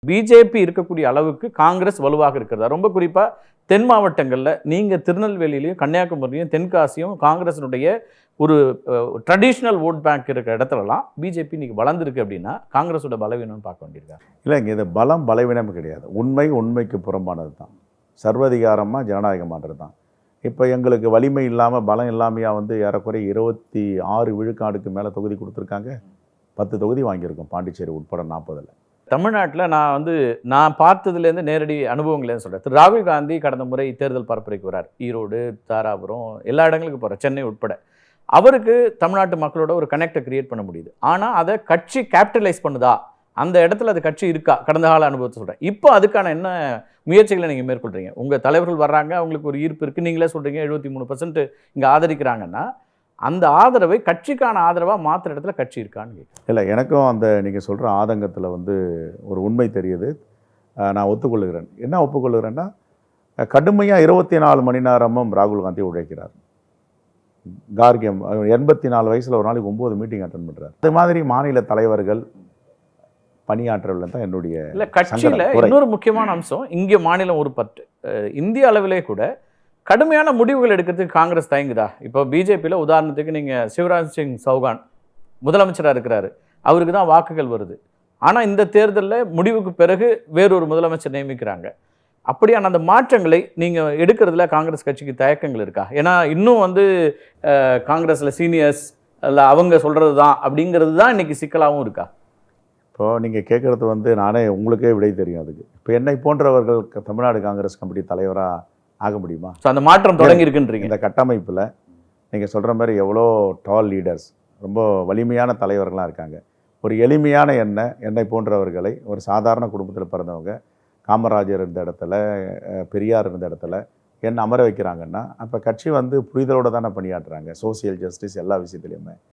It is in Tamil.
பிஜேபி இருக்கக்கூடிய அளவுக்கு காங்கிரஸ் வலுவாக இருக்கிறதா? ரொம்ப குறிப்பாக தென் மாவட்டங்களில் நீங்கள் திருநெல்வேலியிலையும் கன்னியாகுமரியிலையும் தென்காசியும் காங்கிரஸினுடைய ஒரு ட்ரெடிஷ்னல் ஓட் பேங்க் இருக்கிற இடத்துலலாம் பிஜேபி இன்னைக்கு வளர்ந்துருக்கு அப்படின்னா காங்கிரஸோட பலவீனம்னு பார்க்க வேண்டியிருக்கா? இல்லைங்க, இது பலம் பலவீனம் கிடையாது. உண்மைக்கு புறம்பானது தான். சர்வதிகாரமாக ஜனநாயகமானது தான். இப்போ எங்களுக்கு வலிமை இல்லாமல் பலம் இல்லாமையா ஏறக்குறைய 26 விழுக்காடுக்கு மேலே தொகுதி கொடுத்துருக்காங்க. 10 தொகுதி வாங்கியிருக்கோம், பாண்டிச்சேரி உட்பட 40. தமிழ்நாட்டில் நான் பார்த்ததுலேருந்து நேரடி அனுபவங்களேன்னு சொல்கிறேன். திரு ராகுல் காந்தி கடந்த முறை தேர்தல் பரப்புரைக்கு வரார். ஈரோடு, தாராபுரம், எல்லா இடங்களுக்கு போகிறார், சென்னை உட்பட. அவருக்கு தமிழ்நாட்டு மக்களோட ஒரு கனெக்டை கிரியேட் பண்ண முடியுது. ஆனால் அதை கட்சி கேபிட்டலைஸ் பண்ணுதா? அந்த இடத்துல அது கட்சி இருக்கா? கடந்த கால அனுபவத்தை சொல்கிறேன். இப்போ அதுக்கான என்ன முயற்சிகளை நீங்கள் மேற்கொள்கிறீங்க? உங்கள் தலைவர்கள் வர்றாங்க, அவங்களுக்கு ஒரு ஈர்ப்பு இருக்குது, நீங்களே சொல்கிறீங்க 73% இங்கே ஆதரிக்கிறாங்கன்னா அந்த ஆதரவை கட்சிக்கான ஆதரவாக மாற்றுற இடத்துல கட்சி இருக்கான்னு கேட்குறேன். இல்லை, எனக்கும் நீங்கள் சொல்கிற ஆதங்கத்தில் ஒரு உண்மை தெரியுது. நான் ஒத்துக்கொள்கிறேன். என்ன ஒப்புக்கொள்கிறேன்னா, கடுமையாக 24 மணி நேரமும் ராகுல் காந்தி உழைக்கிறார். கார்கியம் 84 வயசில் ஒரு நாளைக்கு 9 மீட்டிங் அட்டன் பண்ணுறார். அது மாதிரி மாநில தலைவர்கள் பணியாற்றல தான் என்னுடைய இல்லை. கட்சியில் இன்னொரு முக்கியமான அம்சம், இங்கே மாநிலம் ஒரு பற்று. இந்திய அளவிலே கூட கடுமையான முடிவுகள் எடுக்கிறதுக்கு காங்கிரஸ் தயங்குதா? இப்போ பிஜேபியில் உதாரணத்துக்கு நீங்கள் சிவராஜ் சிங் சௌகான் முதலமைச்சராக இருக்கிறாரு, அவருக்கு தான் வாக்குகள் வருது. ஆனால் இந்த தேர்தலில் முடிவுக்கு பிறகு வேறொரு முதலமைச்சர் நியமிக்கிறாங்க. அப்படியான அந்த மாற்றங்களை நீங்கள் எடுக்கிறதுல காங்கிரஸ் கட்சிக்கு தயக்கங்கள் இருக்கா? ஏன்னா இன்னும் காங்கிரஸில் சீனியர்ஸ் இல்லை அவங்க சொல்கிறது தான் அப்படிங்கிறது தான் இன்றைக்கி சிக்கலாகவும் இருக்கா? இப்போது நீங்கள் கேட்குறது நானே உங்களுக்கே விடை தெரியும் அதுக்கு. இப்போ என்னை போன்றவர்கள் தமிழ்நாடு காங்கிரஸ் கமிட்டி தலைவராக ஆக முடியுமா? ஸோ அந்த மாற்றம் தொடங்கி இருக்குன்றீங்க. இந்த கட்டமைப்பில் நீங்கள் சொல்கிற மாதிரி எவ்வளோ டால் லீடர்ஸ், ரொம்ப வலிமையான தலைவர்களாக இருக்காங்க. ஒரு எளிமையான என்னை போன்றவர்களை, ஒரு சாதாரண குடும்பத்தில் பிறந்தவங்க, காமராஜர் இருந்த இடத்துல, பெரியார் இருந்த இடத்துல என்ன அமர வைக்கிறாங்கன்னா, அப்போ கட்சி புரிதலோடு தானே பணியாற்றுறாங்க. சோசியல் ஜஸ்டிஸ் எல்லா விஷயத்துலையுமே.